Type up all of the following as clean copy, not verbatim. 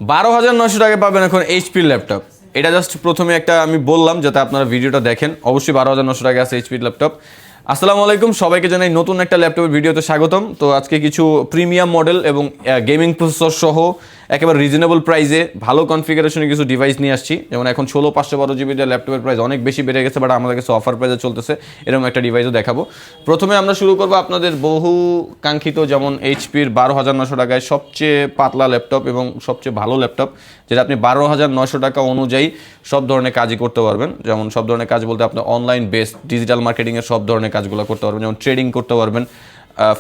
12,900 টাকায় পাবেন এখন এইচপির ল্যাপটপ। এটা জাস্ট প্রথমে একটা আমি বললাম যাতে আপনারা ভিডিওটা দেখেন। অবশ্যই 12,900 টাকা আছে এইচপির ল্যাপটপ। আসসালামু আলাইকুম, সবাইকে জানাই নতুন একটা ল্যাপটপের ভিডিওতে স্বাগতম। তো আজকে কিছু প্রিমিয়াম মডেল এবং গেমিং প্রসেসর সহ একেবারে রিজনেবল প্রাইসে ভালো কনফিগারেশনে কিছু ডিভাইস নিয়ে আসছি। যেমন এখন 16,512 জিবি ল্যাপটপের প্রাইস অনেক বেশি বেড়ে গেছে, বাট আমাদের কাছে অফার প্রাইসে চলতেছে, এরকম একটা ডিভাইসও দেখাবো। প্রথমে আমরা শুরু করবো আপনাদের বহু কাঙ্ক্ষিত যেমন এইচপির 12,900 টাকায় সবচেয়ে পাতলা ল্যাপটপ এবং সবচেয়ে ভালো ল্যাপটপ, যেটা আপনি 12,900 টাকা অনুযায়ী সব ধরনের কাজই করতে পারবেন। যেমন সব ধরনের কাজ বলতে আপনার অনলাইন বেসড ডিজিটাল মার্কেটিংয়ের সব ধরনের কাজগুলো করতে পারবেন, যেমন ট্রেডিং করতে পারবেন,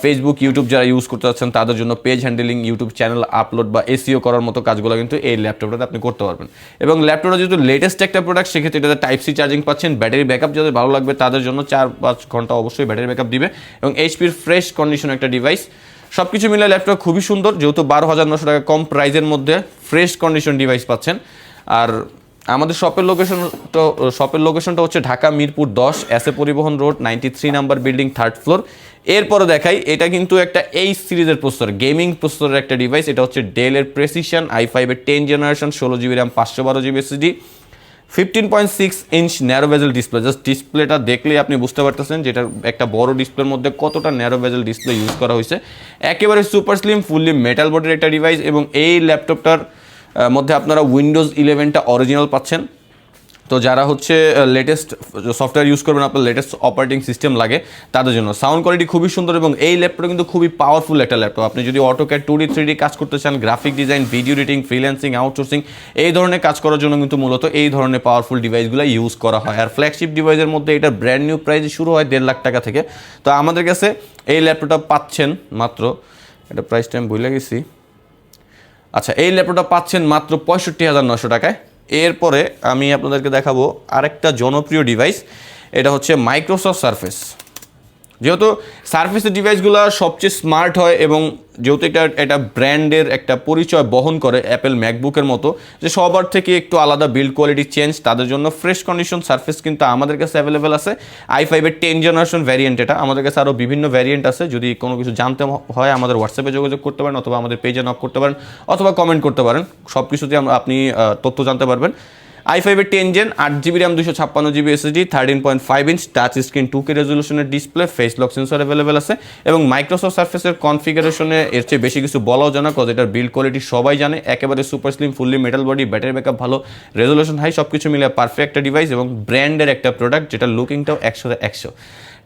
ফেসবুক ইউটিউব যারা ইউজ করতে চাচ্ছেন তাদের জন্য page handling, YouTube channel upload বা এসইও করার মতো কাজগুলো কিন্তু এই ল্যাপটপটাতে আপনি করতে পারবেন। এবং ল্যাপটপটা যেহেতু লেটেস্ট একটা প্রোডাক্ট, সেক্ষেত্রে এটাতে টাইপ সি চার্জিং পাচ্ছেন। ব্যাটারি ব্যাকআপ যাদের ভালো লাগবে তাদের জন্য 4-5 ঘন্টা অবশ্যই ব্যাটারি ব্যাকআপ দিবে। এবং এইচপির ফ্রেশ কন্ডিশন একটা ডিভাইস। সব কিছু মিলে ল্যাপটপ খুবই সুন্দর, যেহেতু 12,900 টাকা কম প্রাইজের মধ্যে ফ্রেশ কন্ডিশন ডিভাইস পাচ্ছেন। আর আমাদের শপের লোকেশনটা হচ্ছে ঢাকা মিরপুর 10 এসএ পরিবহন road 93 number building, 3rd floor. এরপরে দেখাই, এটা কিন্তু একটা এইচ সিরিজের প্রসেসর, গেমিং প্রসেসরের একটা ডিভাইস। এটা হচ্ছে ডেলের প্রেসিশন i5 এর 10 generation, 16 GB RAM, 512 GB SSD, 15.6 inch narrow bezel display. Just ডিসপ্লেটা দেখলেই আপনি বুঝতে পারতেছেন যে এটা একটা বড় ডিসপ্লের মধ্যে কতটা ন্যারো বেজেল ডিসপ্লে ইউজ করা হয়েছে। একেবারে সুপার স্লিম ফুললি মেটাল বডির একটা ডিভাইস। এবং এই ল্যাপটপটার মধ্যে আপনারা উইন্ডোজ 11টা অরিজিনাল পাচ্ছেন। তো যারা হচ্ছে লেটেস্ট সফটওয়্যার ইউজ করবেন, আপনার লেটেস্ট অপারেটিং সিস্টেম লাগে তাদের জন্য সাউন্ড কোয়ালিটি খুবই সুন্দর। এবং এই ল্যাপটপটা কিন্তু খুবই পাওয়ারফুল একটা ল্যাপটপ। আপনি যদি অটোক্যাড 2D 3D কাজ করতে চান, graphic design, video editing, freelancing, outsourcing এই ধরনের কাজ করার জন্য কিন্তু মূলত এই ধরনের পাওয়ারফুল ডিভাইসগুলো ইউজ করা হয়। আর ফ্ল্যাগশিপ ডিভাইসের মধ্যে এটা ব্র্যান্ড নিউ প্রাইস শুরু হয় 1.5 লাখ টাকা থেকে। তো আমাদের কাছে এই ল্যাপটপটা পাচ্ছেন মাত্র, এটা প্রাইসটা আমি ভুলে গেছি, আচ্ছা, এই ল্যাপটপটা পাচ্ছেন মাত্র 65,900 টাকায়। এরপরে আমি আপনাদেরকে দেখাবো আরেকটা জনপ্রিয় ডিভাইস, এটা হচ্ছে মাইক্রোসফট সারফেস। যেহেতু সারফেসের ডিভাইসগুলো সবচেয়ে স্মার্ট হয় এবং যেহেতু এটা ব্র্যান্ডের একটা পরিচয় বহন করে অ্যাপেল ম্যাকবুকের মতো, যে সবার থেকে একটু আলাদা বিল্ড কোয়ালিটি চেঞ্জ, তাদের জন্য ফ্রেশ কন্ডিশন সারফেস কিন্তু আমাদের কাছে অ্যাভেলেবেল আছে। i5 এর 10 জেনারেশন ভ্যারিয়েন্ট এটা। আমাদের কাছে আরও বিভিন্ন ভ্যারিয়েন্ট আছে। যদি কোনো কিছু জানতে হয় আমাদের হোয়াটসঅ্যাপে যোগাযোগ করতে পারেন, অথবা আমাদের পেজে নক করতে পারেন, অথবা কমেন্ট করতে পারেন। সব কিছুতে আপনি তথ্য জানতে পারবেন। i5 এর 10 gen, 8 GB RAM, 256 GB SSD, 13.5 inch touch screen 2K রেজলিউশনের display, face lock sensor available আছে। এবং মাইক্রোসফট সারফেসের কনফিগারেশনে এর চেয়ে বেশি কিছু বলাও জানা, কজ এটার বিল্ড কোয়ালিটি সবাই জানে। একেবারে super slim, fully metal body, battery backup ভালো, রেজলিউশন হাই, সব কিছু মিলে পারফেক্ট একটা ডিভাইস এবং ব্র্যান্ডের একটা প্রোডাক্ট, যেটা লুকিংটাও 100/100।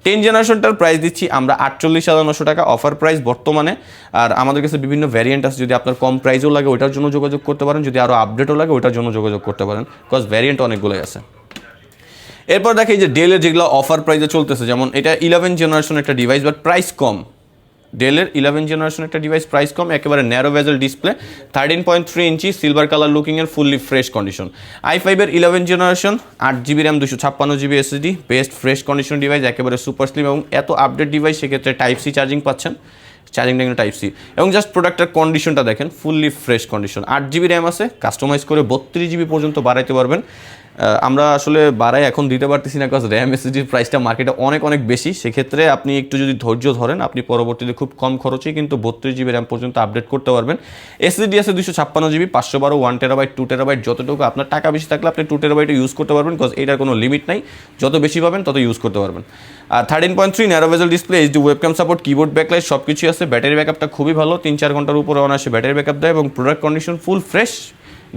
10 জেনারেশনটার প্রাইস দিচ্ছি আমরা 48,900 টাকা অফার প্রাইস বর্তমানে। আর আমাদের কাছে বিভিন্ন ভ্যারিয়েন্ট আছে, যদি আপনার কম প্রাইসও লাগে ওইটার জন্য যোগাযোগ করতে পারেন, যদি আরও আপডেটও লাগে ওইটার জন্য যোগাযোগ করতে পারেন, বিকজ ভ্যারিয়েন্ট অনেকগুলোই আছে। এরপর দেখি যে ডেলের যেগুলো অফার প্রাইসে চলতেছে, যেমন এটা 11 জেনারেশন একটা ডিভাইস, বাট প্রাইস কম। ডেলের 11 জেনারেশন একটা ডিভাইস, প্রাইস কম, একেবারে narrow bezel display, 13.3 inch, silver colour লুকিংয়ের, ফুললি ফ্রেশ কন্ডিশন। i5 এর 11 generation, 8 GB RAM, 256 GB SSD, best fresh condition device, একেবারে সুপার স্লিম এবং এত আপডেট ডিভাইস, সেক্ষেত্রে টাইপ সি চার্জিং পাচ্ছেন, চার্জিংটা কিন্তু টাইপ সি। এবং জাস্ট প্রোডাক্টের কন্ডিশনটা দেখেন, fully fresh condition. 8 GB RAM আছে, কাস্টমাইজ করে 32 জিবি পর্যন্ত বাড়াইতে পারবেন। আমরা আসলে বাড়াই এখন দিতে পারতেছি না, বিকজ র্যাম এসএসডির প্রাইসটা মার্কেটে অনেক বেশি। সেক্ষেত্রে আপনি একটু যদি ধৈর্য ধরেন, আপনি পরবর্তীতে খুব কম খরচেই কিন্তু 32 জিবি র্যাম পর্যন্ত আপডেট করতে পারবেন। এসএসডি আছে 256 জিবি, 512, 1 টেরাবাইট, 2 টেরাবাইট, যতটুকু আপনার টাকা বেশি থাকলে আপনি 2 টেরাবাইটে ইউজ করতে পারবেন, বিকজ এটার কোনো লিমিট নাই, যত বেশি পাবেন তত ইউজ করতে পারবেন। আর 13.3 narrow bezel display, HD webcam support, keyboard backlight, সব কিছুই আছে। ব্যাটারি ব্যাকআপটা খুবই ভালো, 3-4 ঘন্টার উপরে অনায়াসে ব্যাটারি ব্যাকআপ দেয়। এবং product condition full fresh,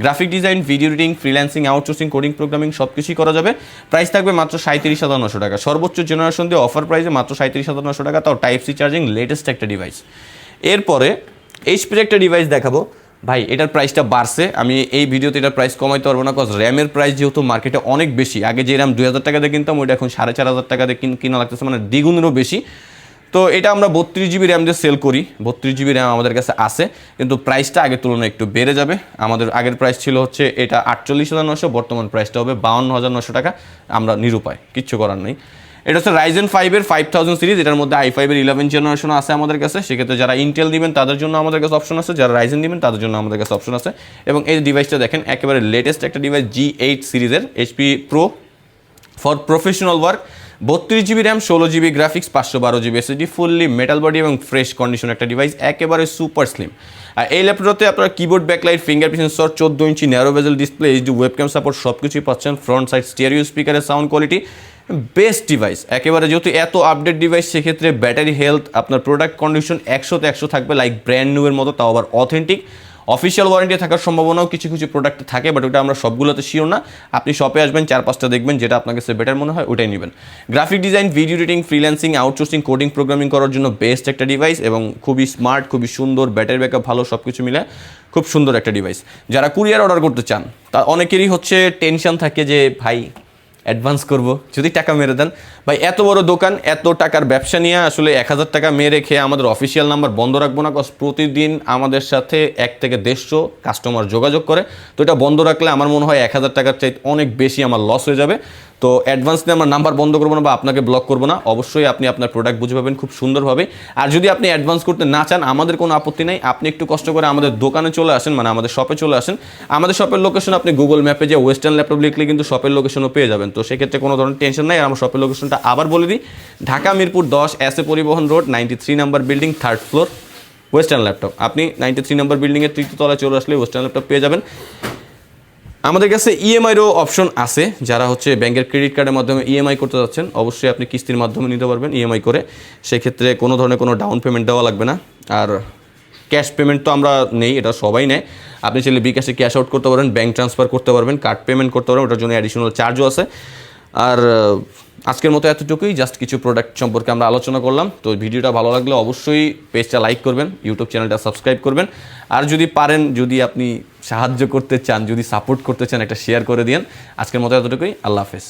graphic design, video editing, freelancing, outsourcing, coding, programming সব কিছুই করা যাবে। প্রাইস থাকবে মাত্র 37,900 টাকা। সর্বোচ্চ জেনারেশন দিয়ে অফার প্রাইসে মাত্র 37,900 টাকা, তাও টাইপ সি চার্জিং, লেটেস্ট একটা ডিভাইস। এরপরে এইচপির একটা ডিভাইস দেখাবো। ভাই এটার প্রাইসটা বাড়ছে, আমি এই ভিডিওতে এটার প্রাইস কমাইতে পারবো না, কজ র্যামের প্রাইস যেহেতু মার্কেটে অনেক বেশি। আগে যে র্যাম 2,000 টাকা দিয়ে কিনতাম, ওইটা এখন 4,500 টাকা দিয়ে কিনা লাগতেছে, মানে দ্বিগুণেরও বেশি। তো এটা আমরা 32 জিবি র্যাম দিয়ে সেল করি, 32 জিবি র্যাম আমাদের কাছে আছে, কিন্তু প্রাইসটা আগের তুলনায় একটু বেড়ে যাবে। আমাদের আগের প্রাইস ছিল হচ্ছে এটা 48,900, বর্তমান প্রাইসটা হবে 52,900 টাকা। আমরা নিরুপায়, কিচ্ছু করার নেই। এটা হচ্ছে Ryzen 5 এর 5000 সিরিজ, এটার মধ্যে i5 এর 11 জেনারেশন আছে আমাদের কাছে। সেক্ষেত্রে যারা ইন্টেল দিবেন তাদের জন্য আমাদের কাছে অপশন আছে, যারা রাইজেন দিবেন তাদের জন্য আমাদের কাছে অপশন আছে। এবং এই ডিভাইসটা দেখেন, একেবারে লেটেস্ট একটা ডিভাইস, G8 সিরিজের HP Pro for professional work, 32 GB RAM, 16 GB graphics, 512 GB SSD, fully metal body এবং ফ্রেশ কন্ডিশন একটা ডিভাইস, একেবারে সুপার স্লিম। আর এই ল্যাপটপটাতে আপনারা keyboard backlight fingerprint sensor 14 inch narrow bezel display HD webcam support সব কিছুই পাচ্ছেন। ফ্রন্ট সাইড স্টেরিও স্পিকারের সাউন্ড কোয়ালিটি বেস্ট ডিভাইস একেবারে। যেহেতু এত আপডেট ডিভাইস সেক্ষেত্রে ব্যাটারি হেলথ আপনার প্রোডাক্ট কন্ডিশন 100তে 100 থাকবে, লাইক ব্র্যান্ড নিউ এর মতো, তাও আবার অথেন্টিক। অফিসিয়াল ওয়ারেন্টি থাকার সম্ভাবনাও কিছু কিছু প্রোডাক্ট থাকে, বাট ওটা আমরা সবগুলোতে শিওর না। আপনি শপে আসবেন, 4-5টা দেখবেন, যেটা আপনার কাছে বেটার মনে হয় ওটাই নেবেন। Graphic design, video editing, freelancing, outsourcing, coding, programming করার জন্য বেস্ট একটা ডিভাইস এবং খুবই স্মার্ট, খুবই সুন্দর, ব্যাটারি ব্যাকআপ ভালো, সব কিছু মিলে খুব সুন্দর একটা ডিভাইস। যারা কুরিয়ার অর্ডার করতে চান তা অনেকেরই হচ্ছে টেনশন থাকে যে ভাই অ্যাডভান্স করব, যদি টাকা মেরে দেন। ভাই এত বড় দোকান, এত টাকার ব্যবসা নিয়ে আসলে 1000 টাকা মেরে রেখে আমাদের অফিসিয়াল নাম্বার বন্ধ রাখবো না, কজ প্রতিদিন আমাদের সাথে 1 থেকে 150 কাস্টমার যোগাযোগ করে। তো এটা বন্ধ রাখলে আমার মনে হয় 1000 টাকার চাইতে অনেক বেশি আমার লস হয়ে যাবে। তো অ্যাডভান্স নিয়ে আমরা নাম্বার বন্ধ করবো না বা আপনাকে ব্লক করবো না, অবশ্যই আপনি আপনার প্রোডাক্ট বুঝে পাবেন খুব সুন্দরভাবে। আর যদি আপনি অ্যাডভান্স করতে না চান, আমাদের কোনো আপত্তি নেই, আপনি একটু কষ্ট করে আমাদের দোকানে চলে আসেন, মানে আমাদের শপে চলে আসেন। আমাদের শপের লোকেশন আপনি গুগল ম্যাপে যে ওয়েস্টার্ন ল্যাপটপ লিখলে কিন্তু শপের লোকেশনও পেয়ে যাবেন। তো সেক্ষেত্রে কোনো ধরনের টেনশন নাই। আর আমার শপের লোকেশনটা আবার বলে দিই, ঢাকা মিরপুর 10 এসএ পরিবহন road 93 number building, 3rd floor, western laptop. আপনি 93 নাম্বার বিল্ডিংয়ের 3য় তলায় চলে আসলে ওয়েস্টার্ন ল্যাপটপ পেয়ে যাবেন। আমাদের কাছে ইএমআইরও অপশন আছে, যারা হচ্ছে ব্যাংকের ক্রেডিট কার্ডের মাধ্যমে ইএমআই করতে যাচ্ছেন, অবশ্যই আপনি কিস্তির মাধ্যমে নিতে পারবেন ইএমআই করে। সেক্ষেত্রে কোনো ধরনের কোনো ডাউন পেমেন্ট দেওয়া লাগবে না। আর ক্যাশ পেমেন্ট তো আমরা নেই, এটা সবাই নেয়। আপনি চাইলে বিকাশে ক্যাশ আউট করতে পারবেন, ব্যাংক ট্রান্সফার করতে পারবেন, কার্ড পেমেন্ট করতে পারবেন, ওটার জন্য অ্যাডিশনাল চার্জও আছে। আর আজকের মতো এতটুকুই, জাস্ট কিছু প্রোডাক্ট সম্পর্কে আমরা আলোচনা করলাম। তো ভিডিওটা ভালো লাগলে অবশ্যই পেজটা লাইক করবেন, ইউটিউব চ্যানেলটা সাবস্ক্রাইব করবেন। আর যদি পারেন, যদি আপনি সাহায্য করতে চান, যদি সাপোর্ট করতে চান, একটা শেয়ার করে দিন। আজকের মতো এতটুকুই, আল্লাহ হাফেজ।